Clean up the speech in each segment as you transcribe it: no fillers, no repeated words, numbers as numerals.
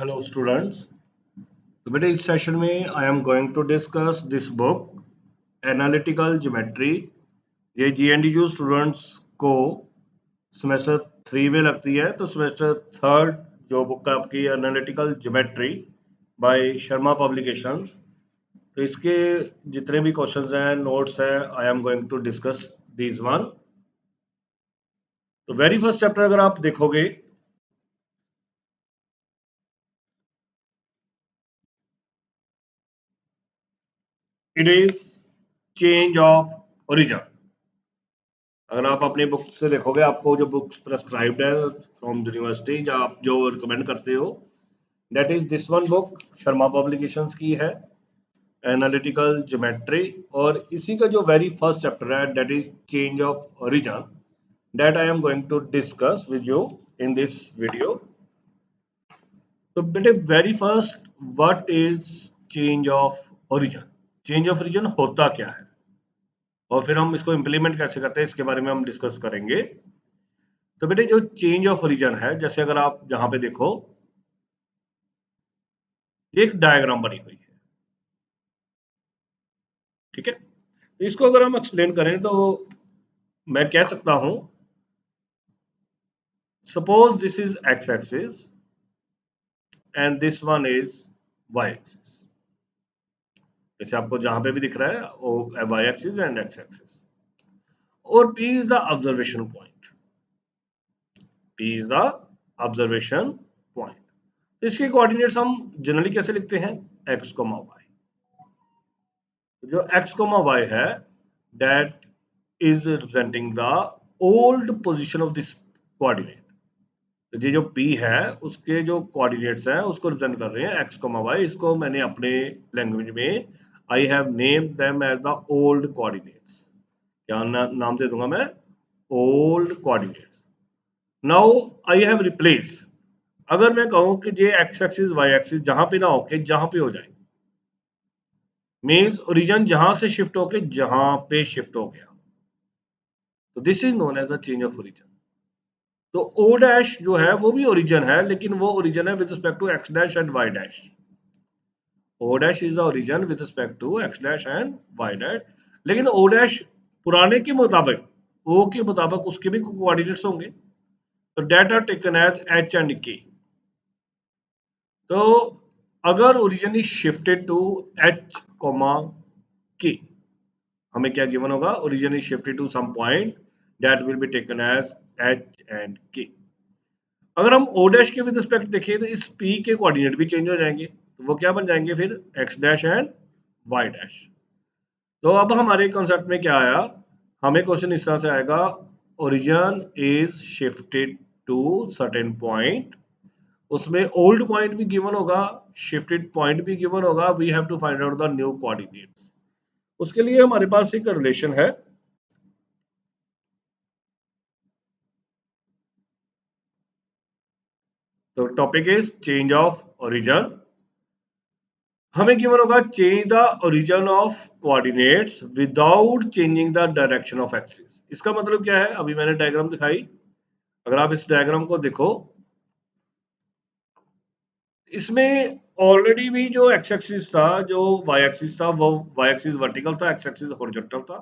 Hello students. तो बेटे इस सेशन में I am going to discuss this book analytical geometry. ये जीएनडीयू स्टूडेंट्स को सेमेस्टर 3 में लगती है, तो सेमेस्टर 3 जो बुक है आपकी analytical geometry by Sharma publications, तो इसके जितने भी क्वेश्चंस हैं, नोट्स हैं, I am going to discuss these one. तो वेरी फर्स्ट चैप्टर अगर आप देखोगे, it is change of origin. अगर आप अपनी बुक से देखोगे, आपको जो बुक्स प्रेस्क्राइब्ड है फ्रॉम यूनिवर्सिटी, जो आप जो रिकमेंड करते हो, that is this one book Sharma publications की है, एनालिटिकल ज्योमेट्री। और इसी का जो वेरी फर्स्ट चैप्टर है, that is change of origin, that I am going to discuss with you in this video. तो बेटे very first, what is change of origin? Change of origin होता क्या है और फिर हम इसको इम्प्लीमेंट कैसे करते हैं, इसके बारे में हम डिस्कस करेंगे। तो बेटे जो चेंज ऑफ ओरिजिन है, जैसे अगर आप यहां पे देखो, एक डायग्राम बनी हुई है, ठीक है। तो इसको अगर हम एक्सप्लेन करें तो मैं कह सकता हूं, suppose this is X axis and this one is Y axis. जैसे आपको जहां पे भी दिख रहा है वो Y axis and X axis, और P is the observation point. P is the observation point. तो इसके कोऑर्डिनेट्स हम जनरली कैसे लिखते हैं? X comma Y. जो एक्स कोमा वाई है, that is representing the old position of this coordinate। तो ये जो P है, उसके जो कोऑर्डिनेट्स हैं उसको रिप्रेजेंट कर रहे हैं एक्स कोमा वाई। इसको मैंने अपने लैंग्वेज में I have named them as the old coordinates. क्या नाम दे दूंगा मैं? Old coordinates. Now I have replace, अगर मैं कहूं कि ये एक्स एक्सिस वाई एक्सिस जहां पे ना होके जहां पे हो जाए, मीन्स ओरिजिन जहां से शिफ्ट होके जहां पे शिफ्ट हो गया, तो this is known as the change of origin. तो ओ डैश जो है वो भी ओरिजिन है, लेकिन वो ओरिजिन है with respect to x dash and y dash. O dash is the origin with respect to x dash and y dash. लेकिन ओ डैश पुराने के मुताबिक, ओ के मुताबिक उसके भी कोऑर्डिनेट्स होंगे, तो that are taken as h and के। तो अगर origin is shifted to h comma k, हमें क्या गिवन होगा? Origin is shifted to some point that will be taken as h and k. अगर हम ओ डैश के विद रिस्पेक्ट देखें तो इस पी के कोऑर्डिनेट भी चेंज हो जाएंगे, तो वो क्या बन जाएंगे फिर? X dash and y dash. तो अब हमारे कॉन्सेप्ट में क्या आया? हमें क्वेश्चन इस तरह से आएगा, origin is shifted to certain point. उसमें ओल्ड पॉइंट भी गिवन होगा, शिफ्टेड पॉइंट भी गिवन होगा, we have to find out the new coordinates. उसके लिए हमारे पास एक रिलेशन है, तो topic is change of origin. हमें गिवन होगा change the origin of coordinates without changing the direction of axis. इसका मतलब क्या है? अभी मैंने डायग्राम दिखाई, अगर आप इस डायग्राम को देखो, इसमें ऑलरेडी भी जो एक्स एक्सिस था, जो वाई एक्सिस था, वो वाई एक्सिस वर्टिकल था, एक्स एक्सिस हॉरिजॉन्टल था।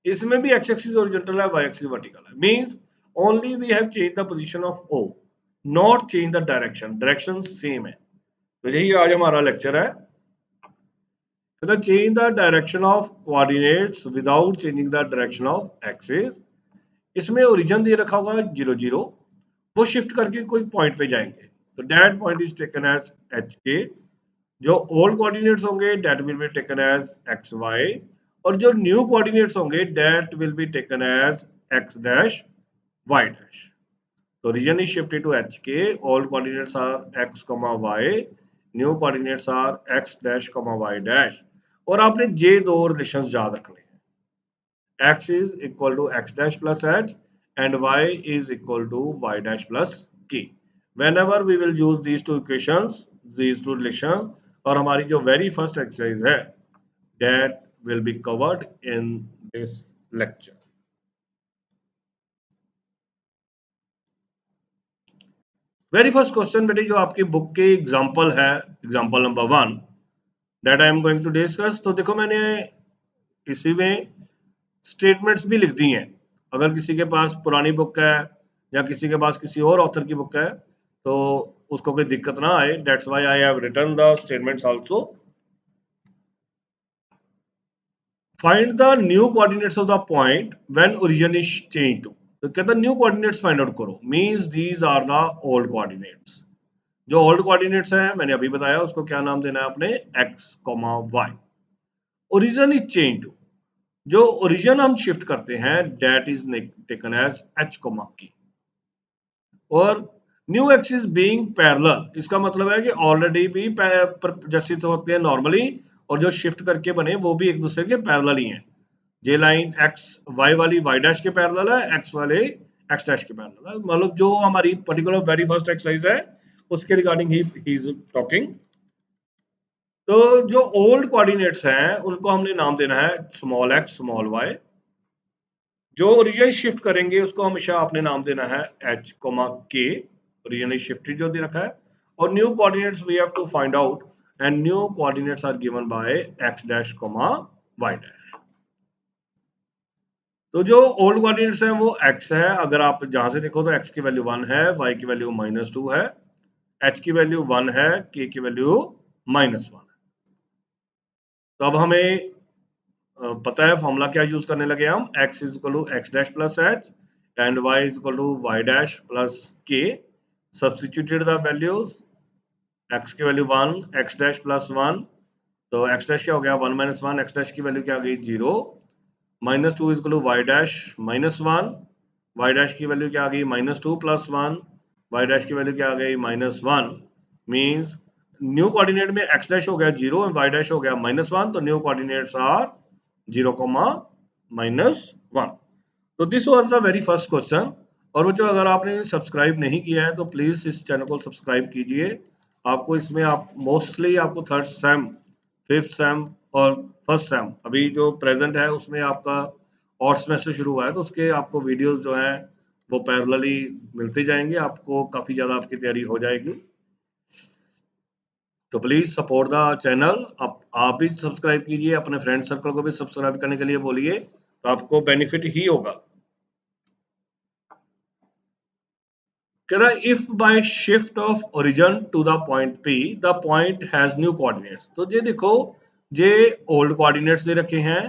इसमें भी एक्स एक्सिस हॉरिजॉन्टल है, वाई एक्सिस वर्टिकल है। Means only we have change the position of O, not change the direction. Direction same है। तो यही आज हमारा लेक्चर है, तो change the direction of coordinates without changing the direction of axis। इसमें ओरिजिन दे रखा होगा 0 0, वो शिफ्ट करके कोई पॉइंट पे जाएंगे, तो that point is taken as h k. जो ओल्ड कोऑर्डिनेट्स होंगे that will be taken as x y, और जो न्यू कोऑर्डिनेट्स होंगे that will be taken as x dash y dash. तो region is shifted to HK, old coordinates are x, y, new coordinates are x dash, y dash। और आपने ये दो relations याद रखने हैं, x is equal to x dash plus h and y is equal to y dash plus k। Whenever we will use these two equations, these two relations, और हमारी जो very first exercise है, that will be covered in this lecture। Very first question बेटे जो आपकी book के example है, example number 1 that I am going to discuss. तो देखो मैंने इसी में स्टेटमेंट्स भी लिख दी हैं। अगर किसी के पास पुरानी बुक है या किसी के पास किसी और ऑथर की बुक है तो उसको कोई दिक्कत ना आए, that's why I have written the statements also. Find the new coordinates of the point when origin is change to. तो कहता है न्यू कोऑर्डिनेट्स फाइंड आउट करो, means these are the old coordinates. जो ओल्ड कोऑर्डिनेट्स हैं मैंने अभी बताया, उसको क्या नाम देना है आपने, x, y। Origin is change to, जो ओरिजिन हम शिफ्ट करते हैं that is taken as h, k। और न्यू एक्सिस बीइंग पैरेलल, इसका मतलब है कि ऑलरेडी भी प्रदर्शित होते हैं नॉर्मली, और जो शिफ्ट करके बने वो भी एक दूसरे के पैरेलल ही हैं। ये लाइन एक्स वाई वाली वाई डैश के पैरेलल है, एक्स वाले एक्स डैश के पैरेलल है। मतलब जो हमारी पर्टिकुलर वेरी फर्स्ट एक्सरसाइज है उसके रिगार्डिंग ही इज टॉकिंग। तो जो ओल्ड कोऑर्डिनेट्स हैं उनको हमने नाम देना है स्मॉल एक्स स्मॉल वाई। जो ओरिजिन शिफ्ट करेंगे उसको हमेशा आपने नाम देना है h, k। ओरिजिन शिफ्टेड जो दे रखा है। और new coordinates we have to find out, and new coordinates are given by x dash, y dash. तो जो ओल्ड कोऑर्डिनेट्स है वो x है, अगर आप जहां से देखो तो x की वैल्यू 1 है, y की वैल्यू -2 है, h की वैल्यू 1 है, k की वैल्यू -1 है। तो अब हमें पता है फॉर्मूला क्या यूज करने लगे हम, x is equal to x dash plus h and y is equal to y dash plus k. Substituted the values, x की वैल्यू 1, x डैश प्लस 1, तो x डैश क्या हो गया 1 - 1, x डैश की वैल्यू क्या आ गई 0, -2 is equal to y dash -1, y dash की वैल्यू क्या आ गई -2 प्लस 1, वाई डैश की वैल्यू क्या आ गई -1। मीन्स न्यू कोऑर्डिनेट में x डैश हो गया 0 और y डैश हो गया -1, तो न्यू कोऑर्डिनेट्स आर 0, -1। तो this was the very first question. और वो जो अगर आपने सब्सक्राइब नहीं किया है तो प्लीज इस चैनल को सब्सक्राइब कीजिए। आपको इसमें आप मोस्टली आपको थर्ड सेम, फिफ्थ सेम और फर्स्ट सेम अभी जो प्रेजेंट है उसमें आपका और सेमेस्टर शुरू हुआ है, तो उसके आपको वीडियोस जो है वो पैरेलली मिलते जाएंगे, आपको काफी ज्यादा आपकी तैयारी हो जाएगी। तो प्लीज सपोर्ट द चैनल। आप भी सब्सक्राइब कीजिए, अपने फ्रेंड सर्कल को भी सब्सक्राइब करने के लिए बोलिए, तो आपको बेनिफिट ही होगा। कहता है if by shift of origin to the point P the point has new coordinates. तो ये देखो, ये ओल्ड कोऑर्डिनेट्स दे रखे हैं,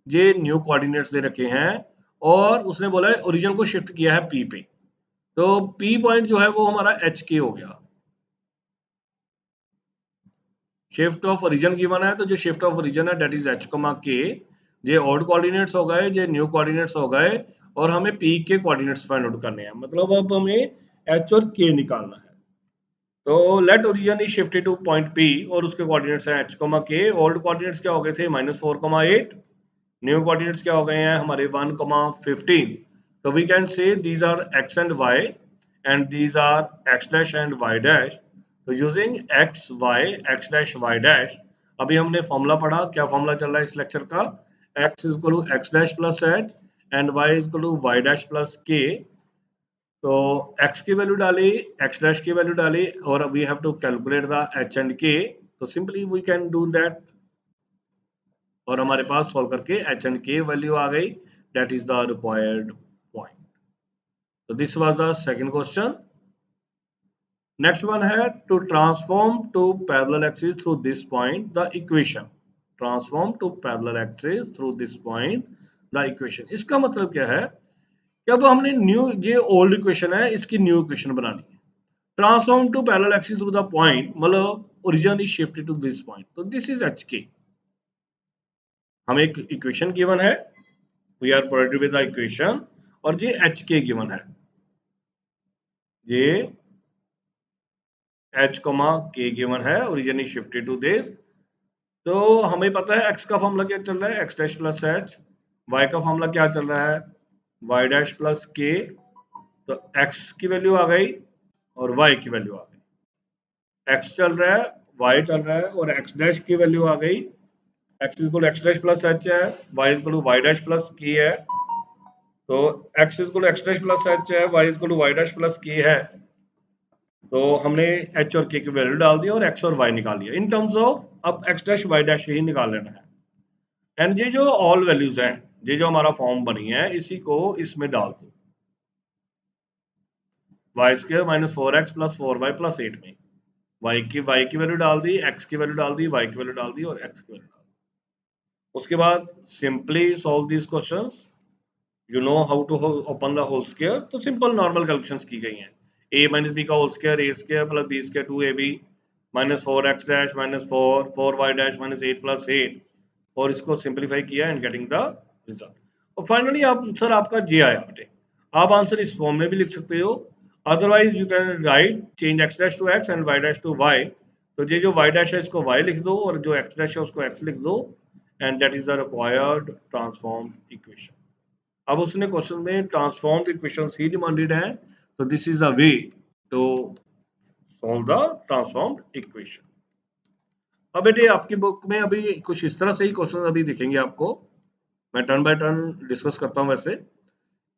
ये न्यू कोऑर्डिनेट्स दे रखे हैं, और उसने बोला है ओरिजिन को शिफ्ट किया है P पे। तो P पॉइंट जो है वो हमारा HK हो गया। शिफ्ट ऑफ ओरिजिन गिवन है, तो जो शिफ्ट ऑफ ओरिजिन है दैट इज h, k। ये ओल्ड कोऑर्डिनेट्स हो गए, ये न्यू कोऑर्डिनेट्स हो गए, और हमें P के कोऑर्डिनेट्स फाइंड आउट करने हैं। मतलब अब हमें H और K निकालना है। तो let origin is shifted to point P और उसके कोऑर्डिनेट्स हैं h, k। ओल्ड कोऑर्डिनेट्स क्या हो गए थे -4, 8। न्यू कोऑर्डिनेट्स क्या हो गए हैं हमारे 1, 15। तो we can say these are x and y and these are x dash and y dash. तो using x y x dash y dash, अभी हमने फॉर्मूला पढ़ा, क्या फॉर्मूला चल रहा है इस लेक्चर का, x is equal to x dash plus h and y is equal to y dash plus k। तो x की वैल्यू डाली, x डैश की वैल्यू डाली, और we have to calculate the h and k। तो simply we can do that, और हमारे पास सॉल्व करके h एंड k वैल्यू आ गई, that is the required point. तो this was the second question. Next one है to transform to parallel axis through this point the equation. Transform to parallel axis through this point the equation, इसका मतलब क्या है कि अब हमने new, ये ओल्ड इक्वेशन है, इसकी न्यू इक्वेशन बनानी है। Transform to parallel axis through the point मतलब origin is shifted to this point, तो दिस इज HK। हमें एक इक्वेशन गिवन है, we are provided with the equation, और ये HK गिवन है, ये h, k गिवन है, origin is shifted to this. तो हमें पता है x का फॉर्मूला क्या चल रहा है, x dash plus h, y का फॉर्मूला क्या चल रहा है, y डैश प्लस k। तो x की वैल्यू आ गई और y की वैल्यू आ गई, x चल रहा है, y चल रहा है, और x डैश की वैल्यू आ गई, x equal x dash plus h है, y equal y dash plus k है। तो x equal x dash plus h है, y equal y dash plus k है। तो हमने एच और के की वैल्यू डाल दी और एक्स और वाई निकाल लिया इन टर्म्स ऑफ, अब एक्स डैश वाई डैश ही निकाल लेना है। एंड ये जो ऑल वैल्यूज हैं, ये जो हमारा फॉर्म बनी है, इसी को इसमें डाल दो, y square minus 4x plus 4y plus 8 में वाई की वैल्यू डाल दी, एक्स की वैल्यू डाल दी, वाई की वैल्यू डाल दी और एक्स की वैल्यू डाल दी। उसके बाद simply solve these questions, you know how to open the whole square, तो सिंपल नॉर्मल कैलकुलेशंस की गई हैं। ए माइनस बी का whole square, A square plus B square 2ab minus 4x dash minus 4 y dash minus 8 plus 8, और इसको simplify किया and getting the result. और finally answer आपका जे आया बेटे। आप आंसर इस फॉर्म में भी लिख सकते हो, otherwise you can write change x dash to x and y dash to y। तो ये जो y डैश है इसको y लिख दो और जो x डैश है उसको x लिख दो, and that is the required transform equation. अब उसने क्वेश्चन में ट्रांसफॉर्म्ड इक्वेशंस ही डिमांडेड हैं, तो this is the way to solve the transformed equation. अब बेटे आपकी बुक में अभी कुछ इस तरह से ही क्वेश्चन अभी दिखेंगे आपको, मैं टर्न बाय टर्न डिस्कस करता हूं। वैसे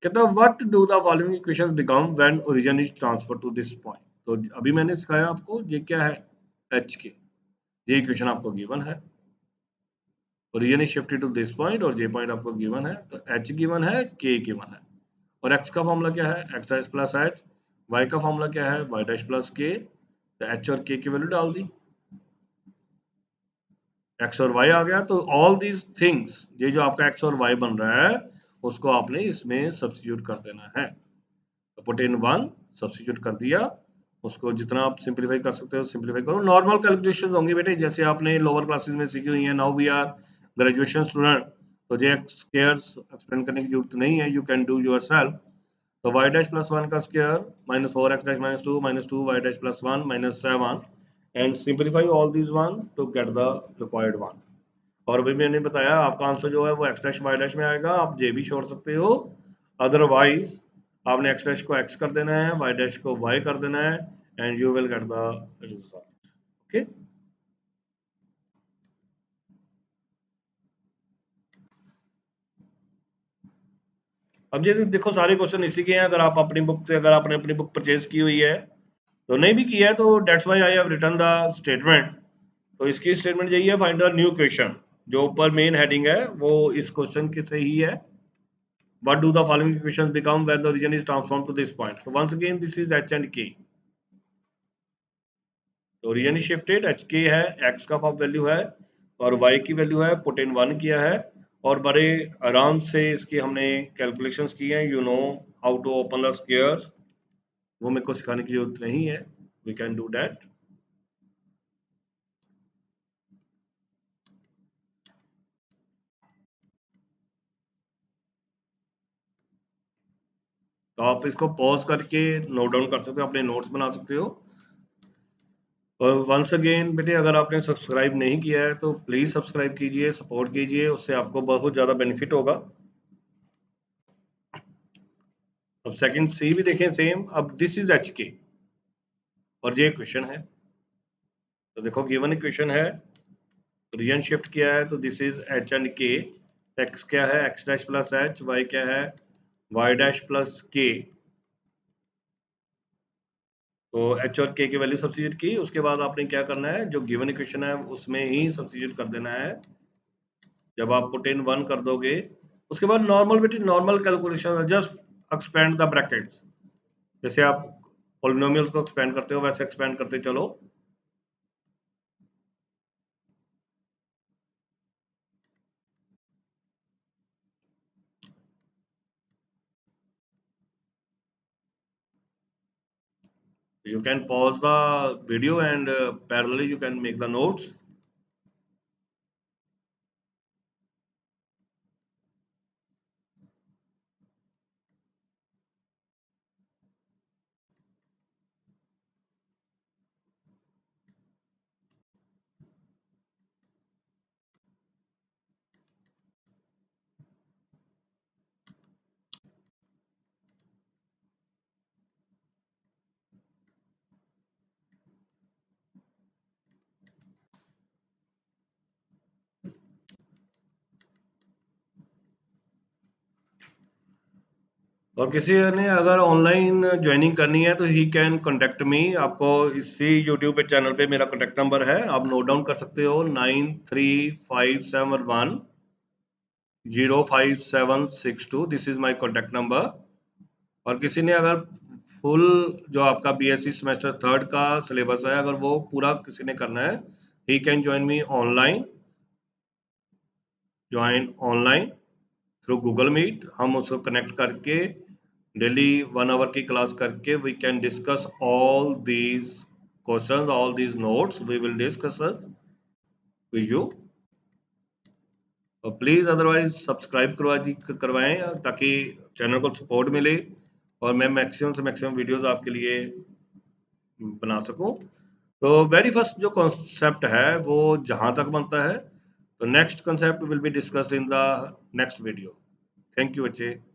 कहता है what do the following equations become when origin is transfer to this point. तो अभी मैंने सिखाया आपको ये क्या है, एच के, ये इक्वेशन आपको गिवन है, origin is shifted to this point और जे पॉइंट आपको गिवन है, तो एच गिवन है, के गिवन है, और x का फॉर्मूला क्या है, x dash plus H, y का फॉर्मूला क्या है, वाई डैश प्लस के, तो एच और के की वैल्यू डाल दी, एक्स और वाई आ गया। तो ऑल दीज थिंग्स, ये जो आपका एक्स और वाई बन रहा है उसको आपने इसमें सब्स्टिट्यूट कर देना है। तो पुट इन वन, सब्स्टिट्यूट कर दिया, उसको जितना आप सिंप्लीफाई कर सकते हो सिंप्लीफाई करो। नॉर्मल कैलकुलेशन होंगी बेटे, जैसे आपने लोअर क्लासेस में सीखी हुई है। Now we are graduation student, तो ये स्केयर्स एक्सप्लेन करने की जरूरत नहीं है, you can do yourself. तो y डैश प्लस वन का square minus 4x dash minus two y dash plus one minus 7, and simplify all these one to get the required one. और अभी मैंने बताया आपका आंसर जो है वो x डैश y डैश में आएगा, आप j भी छोड़ सकते हो, अदरवाइज आपने x डैश को x कर देना है, y डैश को y कर देना है, and you will get the result. Okay, अब ये देखो सारे क्वेश्चन इसी के हैं। अगर आप अपनी बुक से, अगर आपने अपनी बुक परचेज की हुई है, तो नहीं भी किया है तो that's why I have written the statement. तो इसकी स्टेटमेंट यही है, फाइंड द न्यू क्वेश्चन। जो ऊपर मेन हेडिंग है वो इस क्वेश्चन के से ही है, what do the following equations become when the region is transform to this point. तो once again this is H and के, तो रीजन इज शिफ्टेड, एच के है, एक्स का वैल्यू है और वाई की वैल्यू है, पुट इन वन किया है, और बड़े आराम से इसकी हमने कैलकुलेशंस की हैं। You know how to open the squares, वो मेरे को सिखाने की जरूरत नहीं है, वी कैन डू दैट। तो आप इसको पॉज करके नोट डाउन कर सकते हो, अपने नोट्स बना सकते हो। और वंस अगेन बेटे, अगर आपने सब्सक्राइब नहीं किया है तो प्लीज़ सब्सक्राइब कीजिए, सपोर्ट कीजिए, उससे आपको बहुत ज़्यादा बेनिफिट होगा। अब सेकंड सी भी देखें सेम। अब दिस इज एच के और ये क्वेश्चन है, तो देखो गिवन इक्वेशन है, रीजन शिफ्ट किया है, तो this is H and K. X क्या है, x dash plus H, y क्या है, वाई डैश प्लस के। तो एच और के की वैल्यू सब्स्टिट्यूट की, उसके बाद आपने क्या करना है, जो गिवन इक्वेशन है उसमें ही सब्स्टिट्यूट कर देना है। जब आप पुट इन वन कर दोगे, उसके बाद नॉर्मल बेटे, normal calculation, just expand the brackets, जैसे आप पॉलिनोमियल्स को एक्सपेंड करते हो वैसे एक्सपेंड करते चलो। You can pause the video and parallelly you can make the notes. और किसी ने अगर ऑनलाइन ज्वाइनिंग करनी है तो ही कैन कॉन्टेक्ट मी। आपको इसी यूट्यूब पे चैनल पे मेरा कॉन्टेक्ट नंबर है, आप नोट डाउन कर सकते हो, 9357105762। This is my contact number. और किसी ने अगर फुल जो आपका बीएससी सेमेस्टर थर्ड का सिलेबस है, अगर वो पूरा किसी ने करना है, he can join me online, join online through Google Meet. हम उसको कनेक्ट करके डेली 1 आवर की क्लास करके we can discuss all these questions, all these notes we will discuss with you. और प्लीज़ अदरवाइज सब्सक्राइब करवाएं ताकि channel को support मिले और मैं मैक्सिमम से मैक्सिमम वीडियोस आपके लिए बना सकूं। तो वेरी फर्स्ट जो कॉन्सेप्ट है वो जहां तक बनता है, तो next concept will be discussed in the next video. Thank you बच्चे।